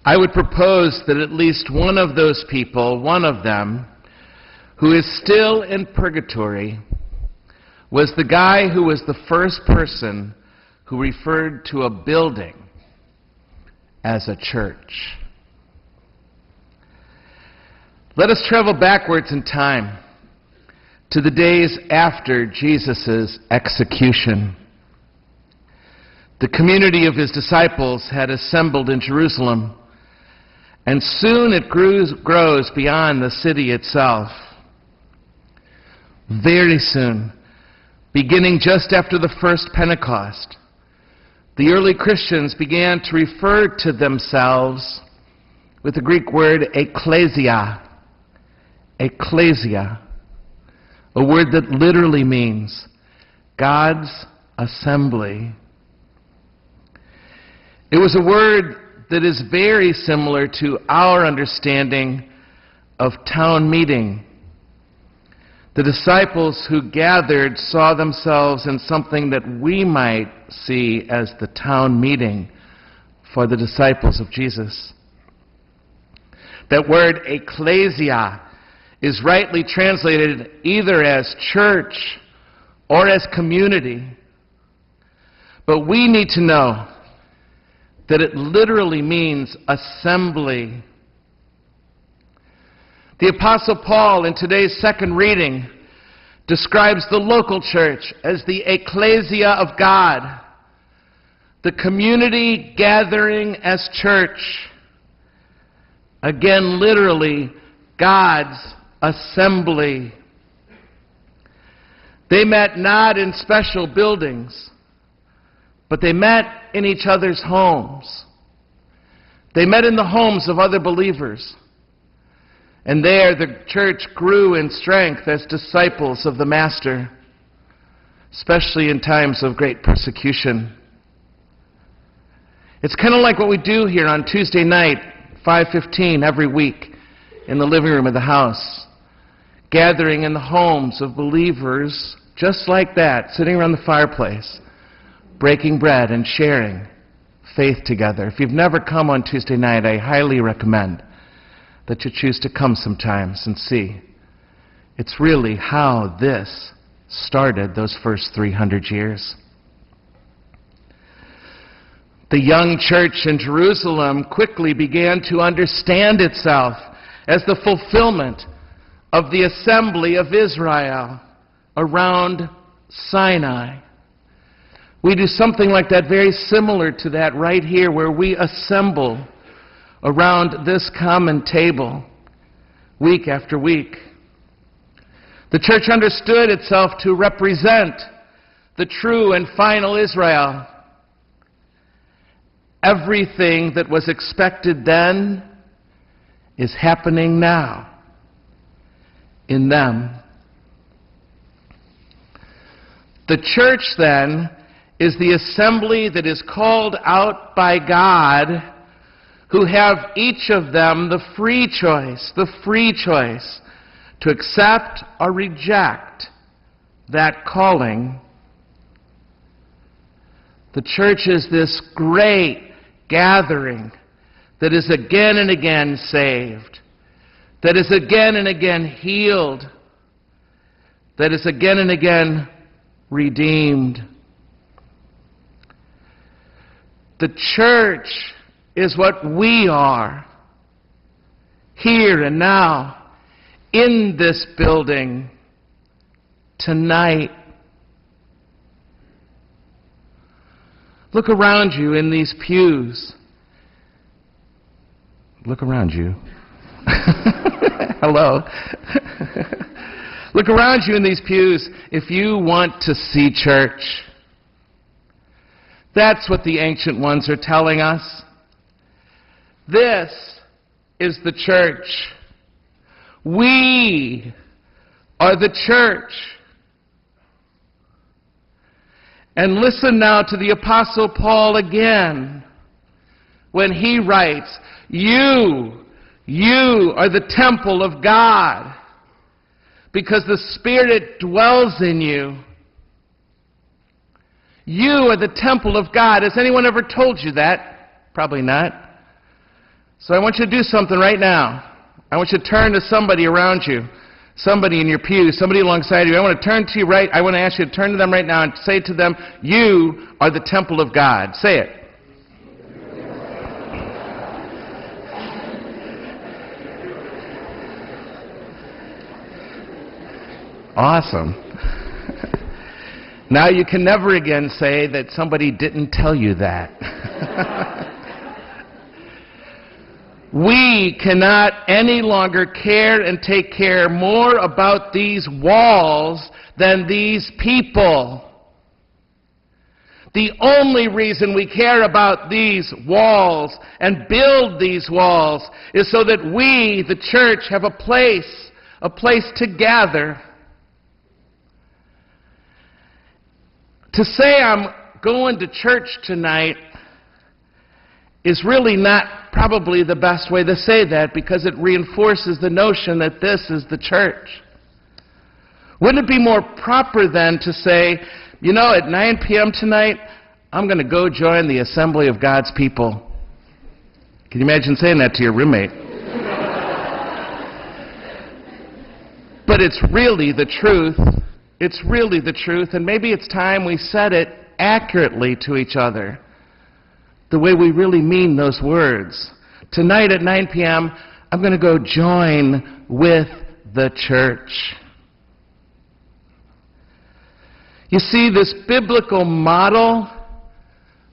I would propose that at least one of those people, one of them, who is still in purgatory, was the guy who was the first person who referred to a building as a church. Let us travel backwards in time to the days after Jesus' execution. The community of his disciples had assembled in Jerusalem, and soon it grows beyond the city itself. Very soon, beginning just after the first Pentecost, the early Christians began to refer to themselves with the Greek word ecclesia. Ecclesia, a word that literally means God's assembly. It was a word that is very similar to our understanding of town meeting. The disciples who gathered saw themselves in something that we might see as the town meeting for the disciples of Jesus. That word ecclesia is rightly translated either as church or as community. But we need to know that it literally means assembly. The Apostle Paul, in today's second reading, describes the local church as the ecclesia of God, the community gathering as church. Again, literally, God's assembly. They met not in special buildings, but they met in each other's homes. They met in the homes of other believers. And there the church grew in strength as disciples of the Master, especially in times of great persecution. It's kind of like what we do here on Tuesday night, 5:15 every week, in the living room of the house, gathering in the homes of believers just like that, sitting around the fireplace, breaking bread and sharing faith together. If you've never come on Tuesday night, I highly recommend that you choose to come sometimes and see. It's really how this started those first 300 years. The young church in Jerusalem quickly began to understand itself as the fulfillment of the assembly of Israel around Sinai. We do something like that, very similar to that right here, where we assemble around this common table week after week. The church understood itself to represent the true and final Israel. Everything that was expected then is happening now in them. The church, then, is the assembly that is called out by God, who have each of them the free choice to accept or reject that calling. The church is this great gathering that is again and again saved, that is again and again healed, that is again and again redeemed. The church is what we are here and now in this building tonight. Look around you in these pews. Look around you. Hello. Look around you in these pews if you want to see church. That's what the ancient ones are telling us. This is the church. We are the church. And listen now to the Apostle Paul again when he writes, You are the temple of God because the Spirit dwells in you. You are the temple of God. Has anyone ever told you that? Probably not. So I want you to do something right now. I want you to turn to somebody around you, somebody in your pew, somebody alongside you. I want to turn to you I want to ask you to turn to them right now and say to them, you are the temple of God. Say it. Awesome. Now you can never again say that somebody didn't tell you that. We cannot any longer care and take care more about these walls than these people. The only reason we care about these walls and build these walls is so that we, the church, have a place to gather. To say I'm going to church tonight is really not probably the best way to say that, because it reinforces the notion that this is the church. Wouldn't it be more proper then to say, you know, at 9 p.m. tonight, I'm going to go join the assembly of God's people? Can you imagine saying that to your roommate? But it's really the truth. It's really the truth, and maybe it's time we said it accurately to each other, the way we really mean those words. Tonight at 9 p.m., I'm going to go join with the church. You see, this biblical model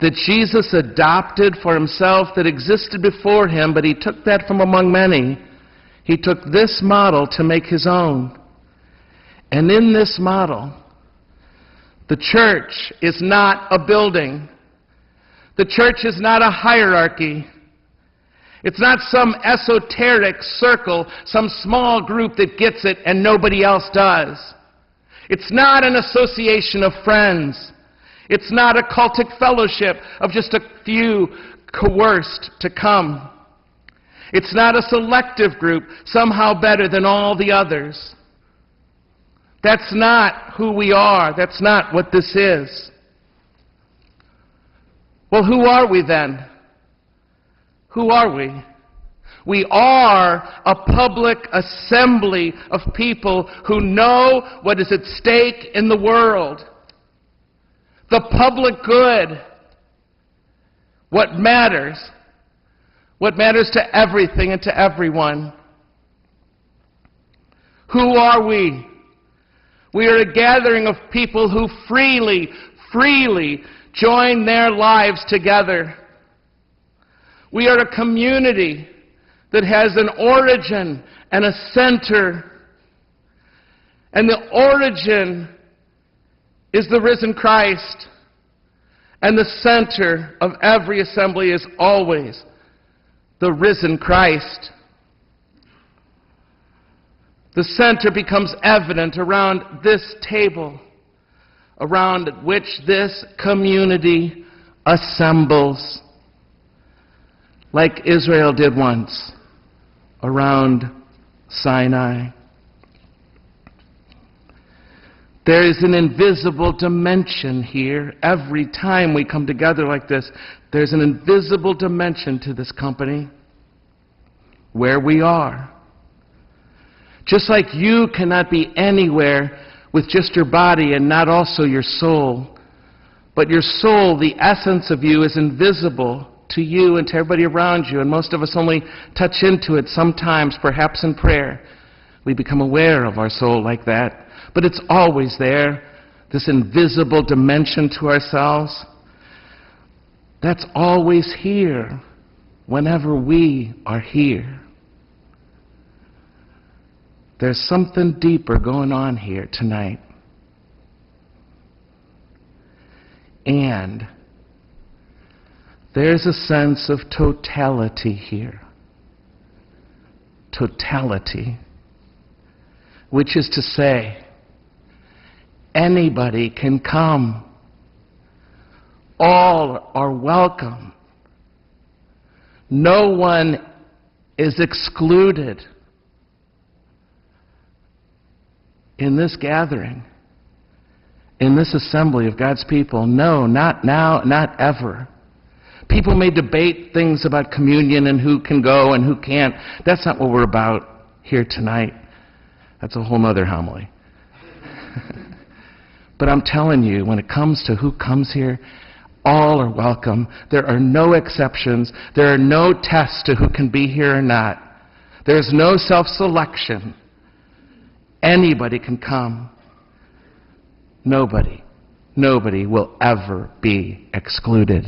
that Jesus adopted for himself that existed before him, but he took that from among many. He took this model to make his own. And in this model, the church is not a building. The church is not a hierarchy. It's not some esoteric circle, some small group that gets it and nobody else does. It's not an association of friends. It's not a cultic fellowship of just a few coerced to come. It's not a selective group, somehow better than all the others. That's not who we are. That's not what this is. Well, who are we then? Who are we? We are a public assembly of people who know what is at stake in the world. The public good. What matters. What matters to everything and to everyone. Who are we? We are a gathering of people who freely join their lives together. We are a community that has an origin and a center. And the origin is the risen Christ. And the center of every assembly is always the risen Christ. The center becomes evident around this table, around which this community assembles, like Israel did once around Sinai. There is an invisible dimension here. Every time we come together like this, there's an invisible dimension to this company, where we are. Just like you cannot be anywhere with just your body and not also your soul. But your soul, the essence of you, is invisible to you and to everybody around you. And most of us only touch into it sometimes, perhaps in prayer. We become aware of our soul like that. But it's always there, this invisible dimension to ourselves. That's always here whenever we are here. There's something deeper going on here tonight. And there's a sense of totality here. Totality. Which is to say, anybody can come. All are welcome. No one is excluded. In this gathering, in this assembly of God's people, no, not now, not ever. People may debate things about communion and who can go and who can't. That's not what we're about here tonight. That's a whole other homily. But I'm telling you, when it comes to who comes here, all are welcome. There are no exceptions. There are no tests to who can be here or not. There's no self-selection. Anybody can come. Nobody will ever be excluded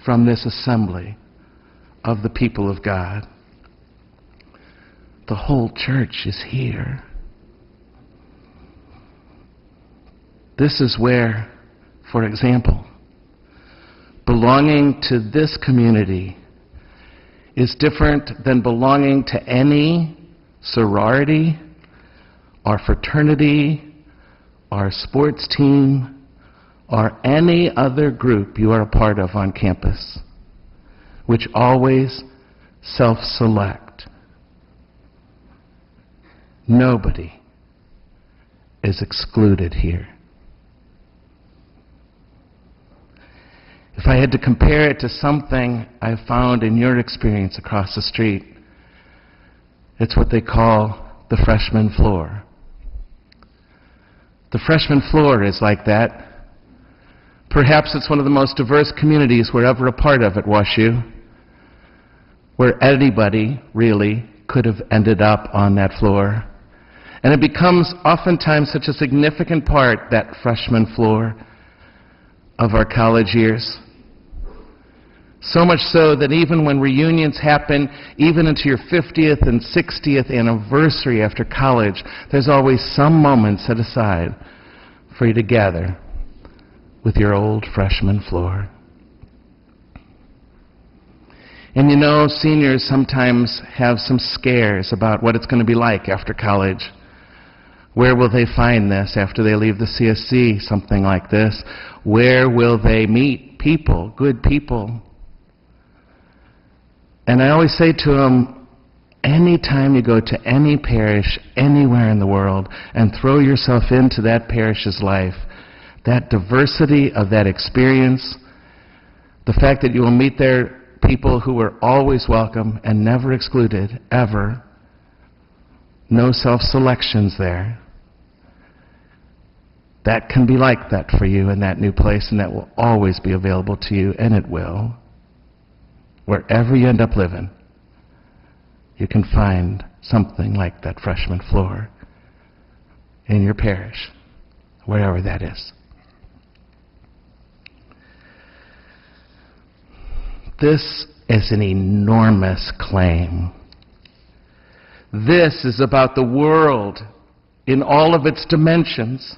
from this assembly of the people of God. The whole church is here. This is where, for example, belonging to this community is different than belonging to any sorority or fraternity or sports team or any other group you are a part of on campus, which always self-select. Nobody is excluded here. If I had to compare it to something I found in your experience across the street, it's what they call the freshman floor. The freshman floor is like that. Perhaps it's one of the most diverse communities we're ever a part of at WashU, where anybody, really, could have ended up on that floor. And it becomes oftentimes such a significant part, that freshman floor, of our college years. So much so that even when reunions happen, even into your 50th and 60th anniversary after college, there's always some moment set aside for you to gather with your old freshman floor. And you know, seniors sometimes have some scares about what it's going to be like after college. Where will they find this after they leave the CSC, something like this? Where will they meet people, good people? And I always say to them, anytime you go to any parish anywhere in the world and throw yourself into that parish's life, that diversity of that experience, the fact that you will meet there people who are always welcome and never excluded, ever, no self-selections there, that can be like that for you in that new place, and that will always be available to you, and it will. Wherever you end up living, you can find something like that freshman floor in your parish, wherever that is. This is an enormous claim. This is about the world in all of its dimensions.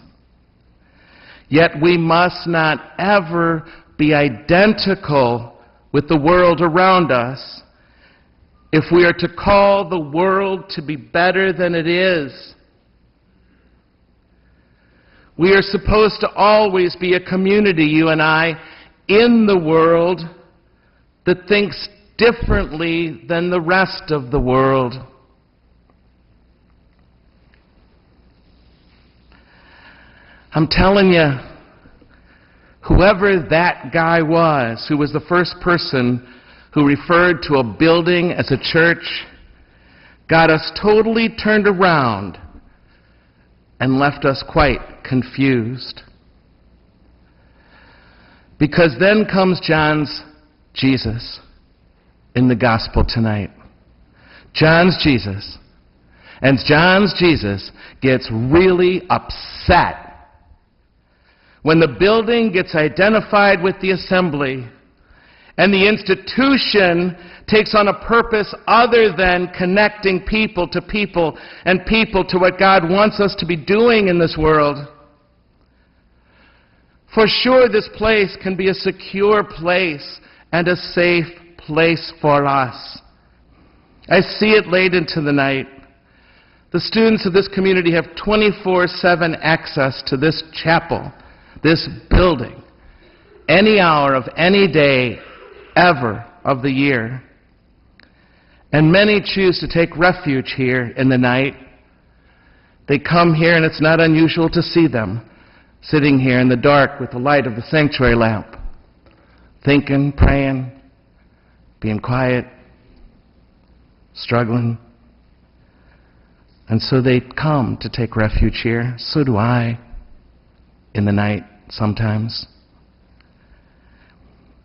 Yet we must not ever be identical with the world around us if we are to call the world to be better than it is. We are supposed to always be a community, you and I, in the world that thinks differently than the rest of the world. I'm telling you, whoever that guy was, who was the first person who referred to a building as a church, got us totally turned around and left us quite confused. Because then comes John's Jesus in the gospel tonight. John's Jesus. And John's Jesus gets really upset when the building gets identified with the assembly and the institution takes on a purpose other than connecting people to people and people to what God wants us to be doing in this world. For sure, this place can be a secure place and a safe place for us. I see it late into the night. The students of this community have 24/7 access to this chapel, this building, any hour of any day, ever of the year. And many choose to take refuge here in the night. They come here, and it's not unusual to see them sitting here in the dark with the light of the sanctuary lamp, thinking, praying, being quiet, struggling. And so they come to take refuge here. So do I in the night sometimes.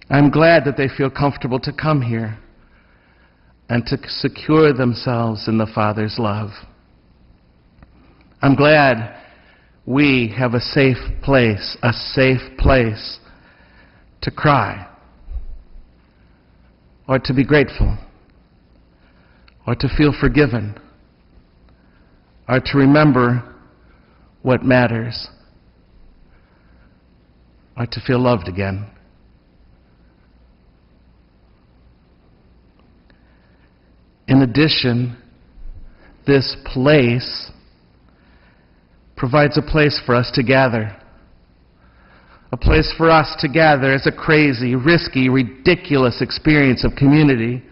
I'm glad that they feel comfortable to come here and to secure themselves in the Father's love. I'm glad we have a safe place to cry, or to be grateful, or to feel forgiven, or to remember what matters, or to feel loved again. In addition, this place provides a place for us to gather. A place for us to gather as a crazy, risky, ridiculous experience of community.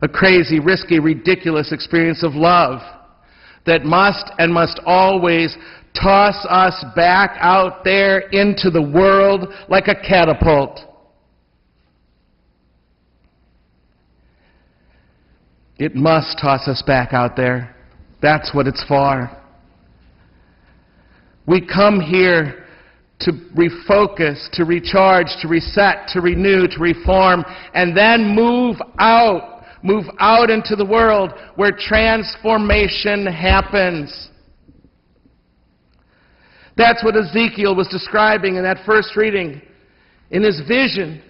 A crazy, risky, ridiculous experience of love that must always toss us back out there into the world like a catapult. It must toss us back out there. That's what it's for. We come here to refocus, to recharge, to reset, to renew, to reform, and then move out into the world where transformation happens. That's what Ezekiel was describing in that first reading, in his vision.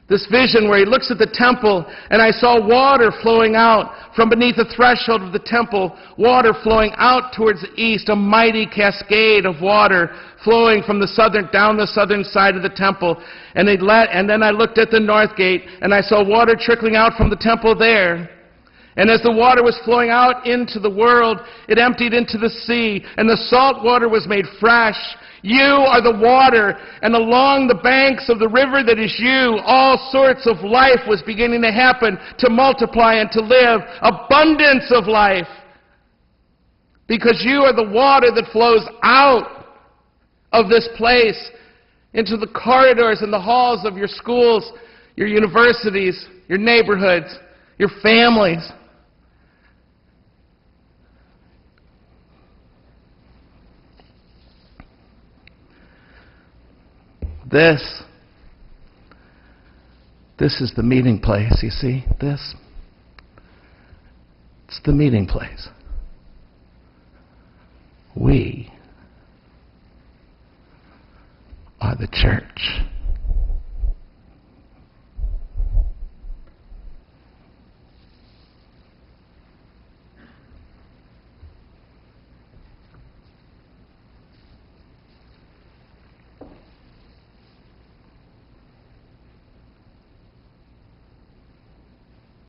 This vision where he looks at the temple, and I saw water flowing out from beneath the threshold of the temple, water flowing out towards the east, a mighty cascade of water flowing from down the southern side of the temple. And then I looked at the north gate, and I saw water trickling out from the temple there. And as the water was flowing out into the world, it emptied into the sea, and the salt water was made fresh. You are the water, and along the banks of the river that is you, all sorts of life was beginning to happen, to multiply and to live, abundance of life. Because you are the water that flows out of this place into the corridors and the halls of your schools, your universities, your neighborhoods, your families. This is the meeting place, you see? It's the meeting place. We are the church.